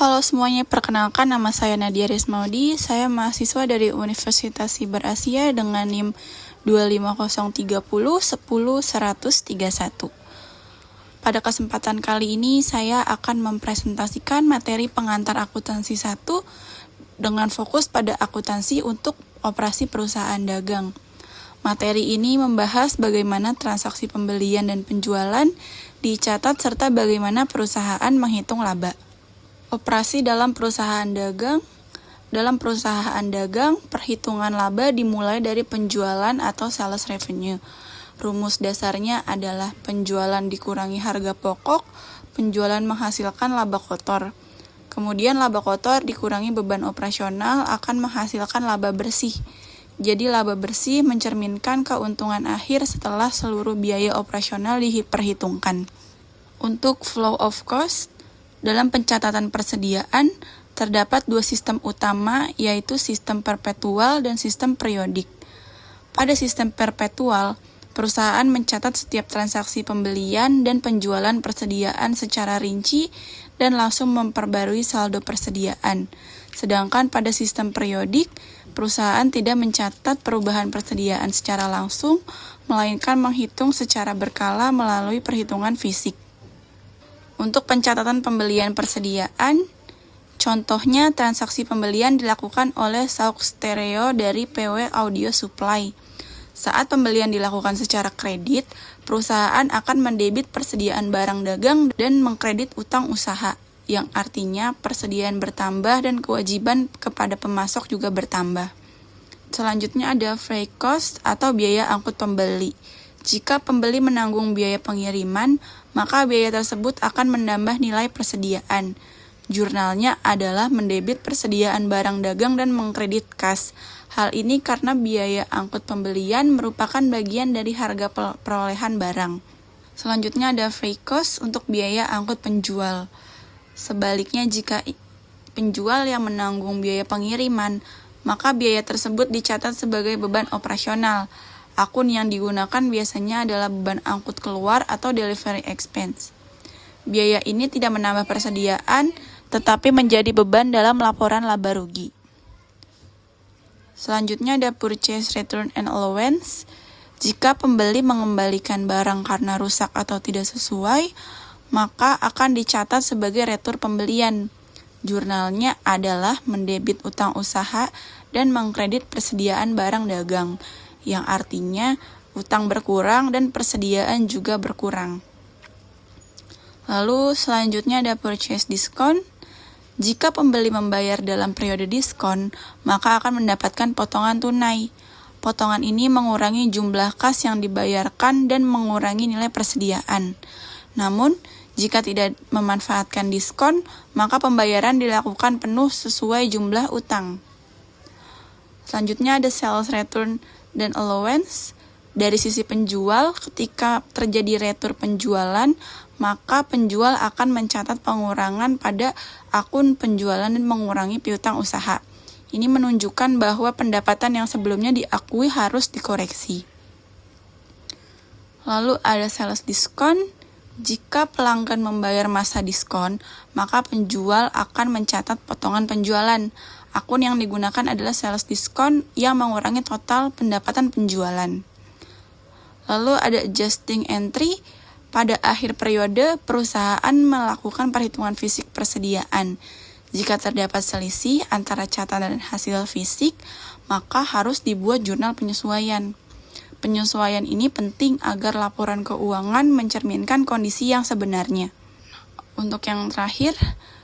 Halo semuanya, perkenalkan nama saya Nadia Rismaudi. Saya mahasiswa dari Universitas Siber Asia dengan NIM 25030100131. Pada kesempatan kali ini saya akan mempresentasikan materi pengantar akuntansi 1 dengan fokus pada akuntansi untuk operasi perusahaan dagang. Materi ini membahas bagaimana transaksi pembelian dan penjualan dicatat serta bagaimana perusahaan menghitung laba. Operasi dalam perusahaan dagang. Dalam perusahaan dagang, perhitungan laba dimulai dari penjualan atau sales revenue. Rumus dasarnya adalah penjualan dikurangi harga pokok, penjualan menghasilkan laba kotor. Kemudian laba kotor dikurangi beban operasional akan menghasilkan laba bersih. Jadi laba bersih mencerminkan keuntungan akhir setelah seluruh biaya operasional diperhitungkan. Untuk flow of cost, dalam pencatatan persediaan, terdapat dua sistem utama, yaitu sistem perpetual dan sistem periodik. Pada sistem perpetual, perusahaan mencatat setiap transaksi pembelian dan penjualan persediaan secara rinci dan langsung memperbarui saldo persediaan. Sedangkan pada sistem periodik, perusahaan tidak mencatat perubahan persediaan secara langsung, melainkan menghitung secara berkala melalui perhitungan fisik. Untuk pencatatan pembelian persediaan, contohnya transaksi pembelian dilakukan oleh Sauk Stereo dari PW Audio Supply. Saat pembelian dilakukan secara kredit, perusahaan akan mendebit persediaan barang dagang dan mengkredit utang usaha, yang artinya persediaan bertambah dan kewajiban kepada pemasok juga bertambah. Selanjutnya ada freight cost atau biaya angkut pembeli. Jika pembeli menanggung biaya pengiriman, maka biaya tersebut akan menambah nilai persediaan. Jurnalnya adalah mendebit persediaan barang dagang dan mengkredit kas. Hal ini karena biaya angkut pembelian merupakan bagian dari harga perolehan barang. Selanjutnya ada freight cost untuk biaya angkut penjual. Sebaliknya, jika penjual yang menanggung biaya pengiriman, maka biaya tersebut dicatat sebagai beban operasional. Akun yang digunakan biasanya adalah beban angkut keluar atau delivery expense. Biaya ini tidak menambah persediaan, tetapi menjadi beban dalam laporan laba rugi. Selanjutnya ada purchase return and allowance. Jika pembeli mengembalikan barang karena rusak atau tidak sesuai, maka akan dicatat sebagai retur pembelian. Jurnalnya adalah mendebit utang usaha dan mengkredit persediaan barang dagang, yang artinya utang berkurang dan persediaan juga berkurang. Lalu selanjutnya ada purchase discount. Jika pembeli membayar dalam periode diskon, maka akan mendapatkan potongan tunai. Potongan ini mengurangi jumlah kas yang dibayarkan dan mengurangi nilai persediaan. Namun, jika tidak memanfaatkan diskon, maka pembayaran dilakukan penuh sesuai jumlah utang. Selanjutnya ada sales return dan allowance. Dari sisi penjual, ketika terjadi retur penjualan, maka penjual akan mencatat pengurangan pada akun penjualan dan mengurangi piutang usaha. Ini menunjukkan bahwa pendapatan yang sebelumnya diakui harus dikoreksi. Lalu ada sales discount. Jika pelanggan membayar masa diskon, maka penjual akan mencatat potongan penjualan. Akun yang digunakan adalah sales discount yang mengurangi total pendapatan penjualan. Lalu ada adjusting entry. Pada akhir periode, perusahaan melakukan perhitungan fisik persediaan. Jika terdapat selisih antara catatan dan hasil fisik, maka harus dibuat jurnal penyesuaian. Penyesuaian ini penting agar laporan keuangan mencerminkan kondisi yang sebenarnya. Untuk yang terakhir,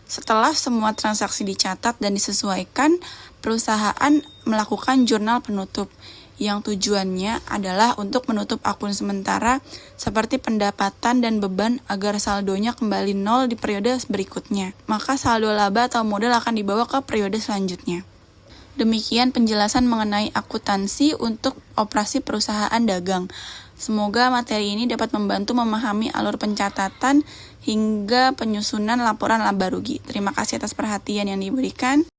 setelah semua transaksi dicatat dan disesuaikan, perusahaan melakukan jurnal penutup, yang tujuannya adalah untuk menutup akun sementara seperti pendapatan dan beban agar saldonya kembali nol di periode berikutnya. Maka saldo laba atau modal akan dibawa ke periode selanjutnya. Demikian penjelasan mengenai akuntansi untuk operasi perusahaan dagang. Semoga materi ini dapat membantu memahami alur pencatatan hingga penyusunan laporan laba rugi. Terima kasih atas perhatian yang diberikan.